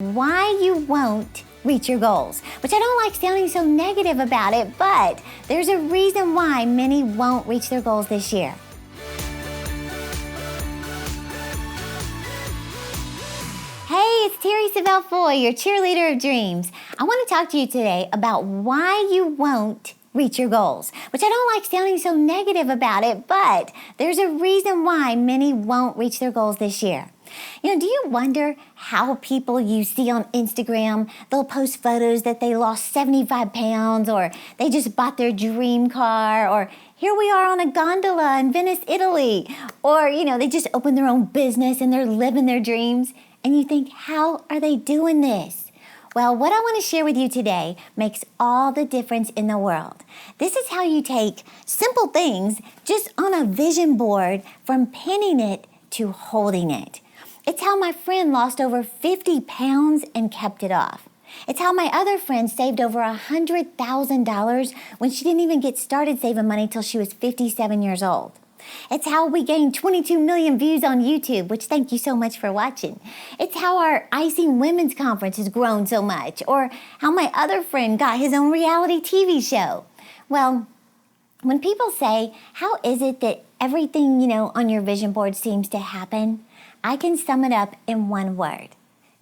Why you won't reach your goals, which I don't like sounding so negative about it, but there's a reason why many won't reach their goals this year. Hey, it's Terry Savelle Foy, your cheerleader of dreams. I want to talk to you today about why you won't reach your goals, which I don't like sounding so negative about it, but there's a reason why many won't reach their goals this year. Do you wonder how people you see on Instagram, they'll post photos that they lost 75 pounds, or they just bought their dream car, or here we are on a gondola in Venice, Italy, or, they just opened their own business and they're living their dreams. And you think, how are they doing this? Well, what I want to share with you today makes all the difference in the world. This is how you take simple things just on a vision board from pinning it to holding it. It's how my friend lost over 50 pounds and kept it off. It's how my other friend saved over $100,000 when she didn't even get started saving money till she was 57 years old. It's how we gained 22 million views on YouTube, which thank you so much for watching. It's how our Icing Women's Conference has grown so much, or how my other friend got his own reality TV show. Well, when people say, how is it that everything, on your vision board seems to happen? I can sum it up in one word: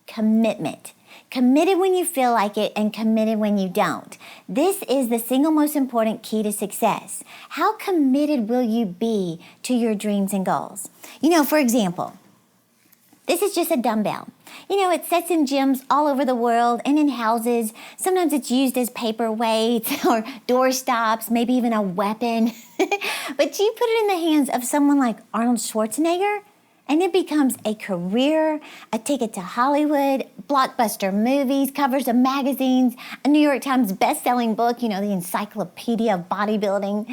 commitment. Committed when you feel like it and committed when you don't. This is the single most important key to success. How committed will you be to your dreams and goals? For example, this is just a dumbbell. It sits in gyms all over the world and in houses. Sometimes it's used as paperweights or door stops, maybe even a weapon. But you put it in the hands of someone like Arnold Schwarzenegger, and it becomes a career, a ticket to Hollywood, blockbuster movies, covers of magazines, a New York Times best-selling book, the encyclopedia of bodybuilding.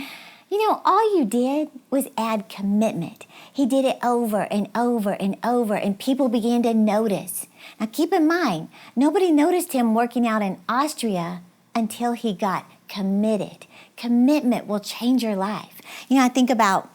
All you did was add commitment. He did it over and over and over, and people began to notice. Now keep in mind, nobody noticed him working out in Austria until he got committed. Commitment will change your life. I think about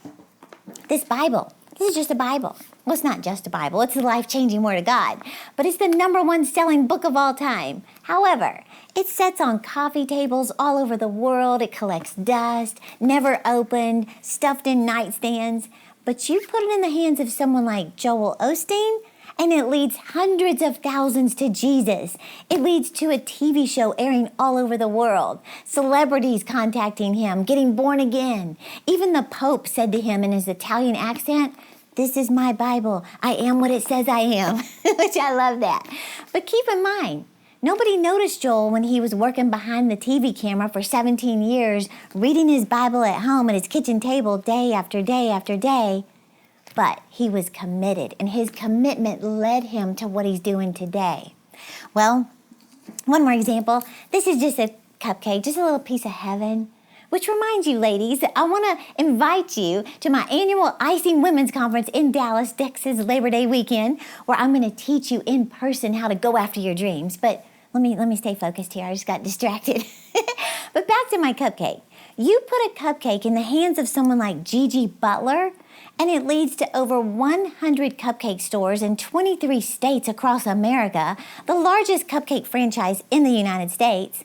this Bible. This is just a Bible. Well, it's not just a Bible. It's the life-changing Word of God. But it's the #1 selling book of all time. However, it sits on coffee tables all over the world. It collects dust, never opened, stuffed in nightstands. But you put it in the hands of someone like Joel Osteen, and it leads hundreds of thousands to Jesus. It leads to a TV show airing all over the world. Celebrities contacting him, getting born again. Even the Pope said to him in his Italian accent, "This is my Bible. I am what it says I am," which I love that. But keep in mind, nobody noticed Joel when he was working behind the TV camera for 17 years, reading his Bible at home at his kitchen table day after day after day. But he was committed, and his commitment led him to what he's doing today. Well, one more example. This is just a cupcake, just a little piece of heaven. Which reminds you, ladies, I want to invite you to my annual Icing Women's Conference in Dallas, Texas, Labor Day weekend, where I'm going to teach you in person how to go after your dreams. But let me stay focused here. I just got distracted. But back to my cupcake. You put a cupcake in the hands of someone like Gigi Butler, and it leads to over 100 cupcake stores in 23 states across America, the largest cupcake franchise in the United States.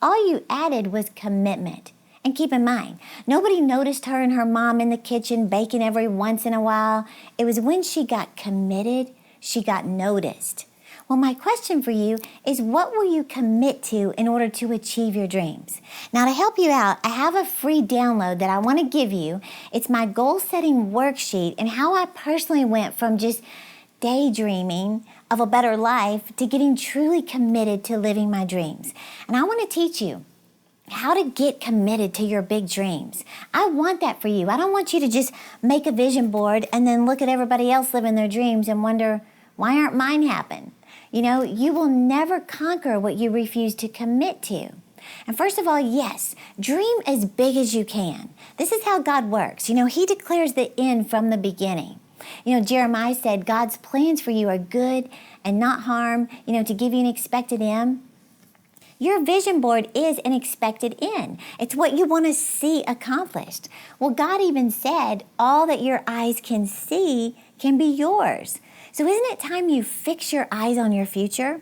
All you added was commitment. And keep in mind, nobody noticed her and her mom in the kitchen baking every once in a while. It was when she got committed, she got noticed. Well, my question for you is, what will you commit to in order to achieve your dreams? Now, to help you out, I have a free download that I want to give you. It's my goal-setting worksheet and how I personally went from just daydreaming of a better life to getting truly committed to living my dreams. And I want to teach you how to get committed to your big dreams. I want that for you. I don't want you to just make a vision board and then look at everybody else living their dreams and wonder, why aren't mine happening? You will never conquer what you refuse to commit to. And first of all, yes, dream as big as you can. This is how God works. He declares the end from the beginning. Jeremiah said, God's plans for you are good and not harm, to give you an expected end. Your vision board is an expected end. It's what you want to see accomplished. Well, God even said, all that your eyes can see can be yours. So isn't it time you fix your eyes on your future?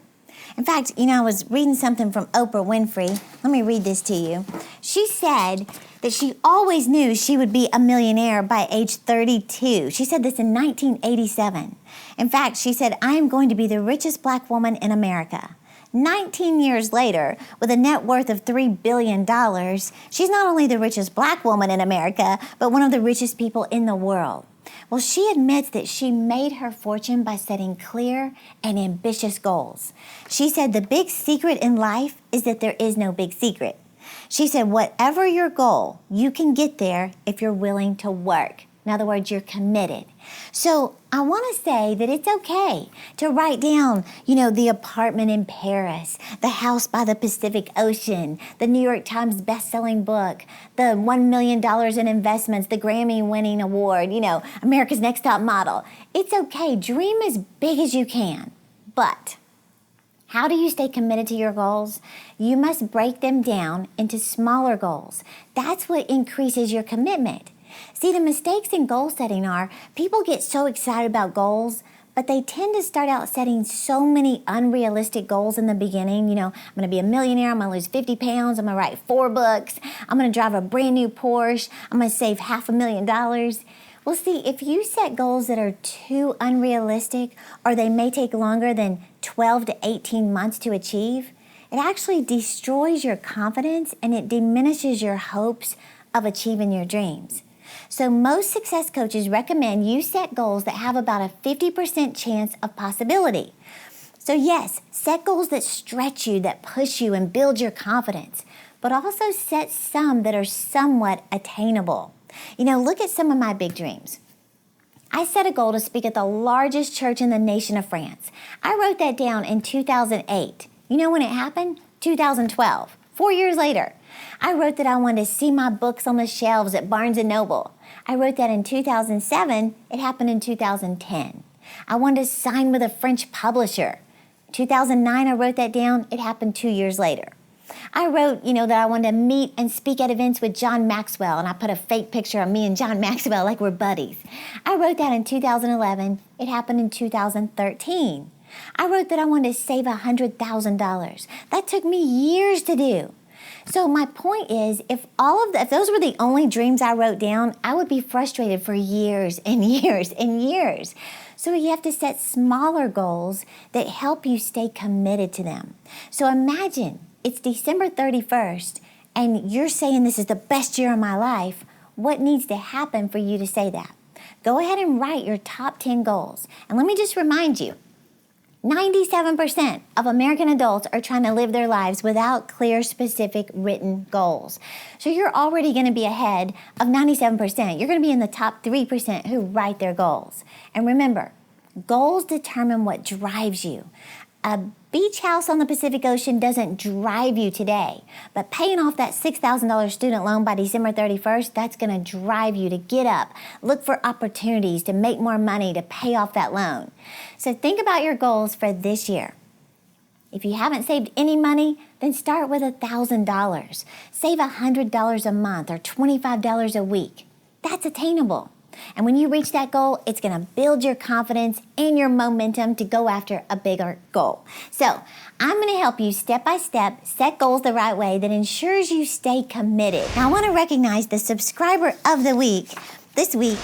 In fact, I was reading something from Oprah Winfrey. Let me read this to you. She said that she always knew she would be a millionaire by age 32. She said this in 1987. In fact, she said, "I am going to be the richest black woman in America." 19 years later, with a net worth of $3 billion, she's not only the richest black woman in America, but one of the richest people in the world. Well, she admits that she made her fortune by setting clear and ambitious goals. She said the big secret in life is that there is no big secret. She said whatever your goal, you can get there if you're willing to work. In other words, you're committed. So I want to say that it's okay to write down, the apartment in Paris, the house by the Pacific Ocean, the New York Times best-selling book, the $1 million in investments, the Grammy-winning award, America's Next Top Model. It's okay. Dream as big as you can. But how do you stay committed to your goals? You must break them down into smaller goals. That's what increases your commitment. See, the mistakes in goal setting are people get so excited about goals, but they tend to start out setting so many unrealistic goals in the beginning. I'm going to be a millionaire. I'm going to lose 50 pounds. I'm going to write 4 books. I'm going to drive a brand new Porsche. I'm going to save $500,000. Well, see, if you set goals that are too unrealistic or they may take longer than 12 to 18 months to achieve, it actually destroys your confidence and it diminishes your hopes of achieving your dreams. So most success coaches recommend you set goals that have about a 50% chance of possibility. So yes, set goals that stretch you, that push you and build your confidence, but also set some that are somewhat attainable. Look at some of my big dreams. I set a goal to speak at the largest church in the nation of France. I wrote that down in 2008. You know when it happened? 2012, 4 years later. I wrote that I wanted to see my books on the shelves at Barnes & Noble. I wrote that in 2007. It happened in 2010. I wanted to sign with a French publisher. 2009, I wrote that down. It happened 2 years later. I wrote, that I wanted to meet and speak at events with John Maxwell, and I put a fake picture of me and John Maxwell like we're buddies. I wrote that in 2011. It happened in 2013. I wrote that I wanted to save $100,000. That took me years to do. So my point is, if those were the only dreams I wrote down, I would be frustrated for years and years and years. So you have to set smaller goals that help you stay committed to them. So imagine it's December 31st and you're saying this is the best year of my life. What needs to happen for you to say that? Go ahead and write your top 10 goals. And let me just remind you, 97% of American adults are trying to live their lives without clear, specific, written goals. So you're already going to be ahead of 97%. You're going to be in the top 3% who write their goals. And remember, goals determine what drives you. A beach house on the Pacific Ocean doesn't drive you today, but paying off that $6,000 student loan by December 31st, that's going to drive you to get up, look for opportunities to make more money to pay off that loan. So think about your goals for this year. If you haven't saved any money, then start with $1,000. Save $100 a month or $25 a week. That's attainable. And when you reach that goal, it's going to build your confidence and your momentum to go after a bigger goal. So I'm going to help you step by step set goals the right way that ensures you stay committed. Now I want to recognize the subscriber of the week. This week,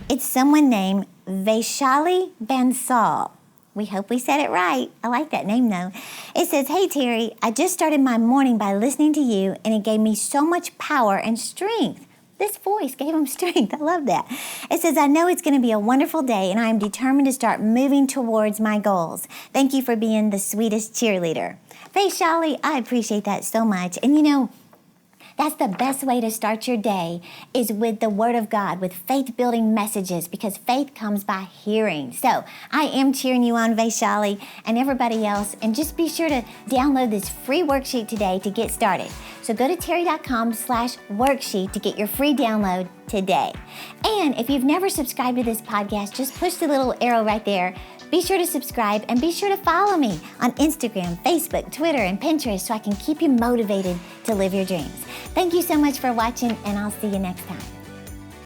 it's someone named Vaishali Bansal. We hope we said it right. I like that name though. It says, "Hey Terry, I just started my morning by listening to you and it gave me so much power and strength." This voice gave him strength. I love that. It says, "I know it's going to be a wonderful day and I am determined to start moving towards my goals. Thank you for being the sweetest cheerleader." Vaishali, I appreciate that so much. And that's the best way to start your day is with the Word of God, with faith-building messages, because faith comes by hearing. So I am cheering you on, Vaishali, and everybody else. And just be sure to download this free worksheet today to get started. So go to terry.com/worksheet to get your free download today. And if you've never subscribed to this podcast, just push the little arrow right there. Be sure to subscribe and be sure to follow me on Instagram, Facebook, Twitter, and Pinterest so I can keep you motivated to live your dreams. Thank you so much for watching, and I'll see you next time.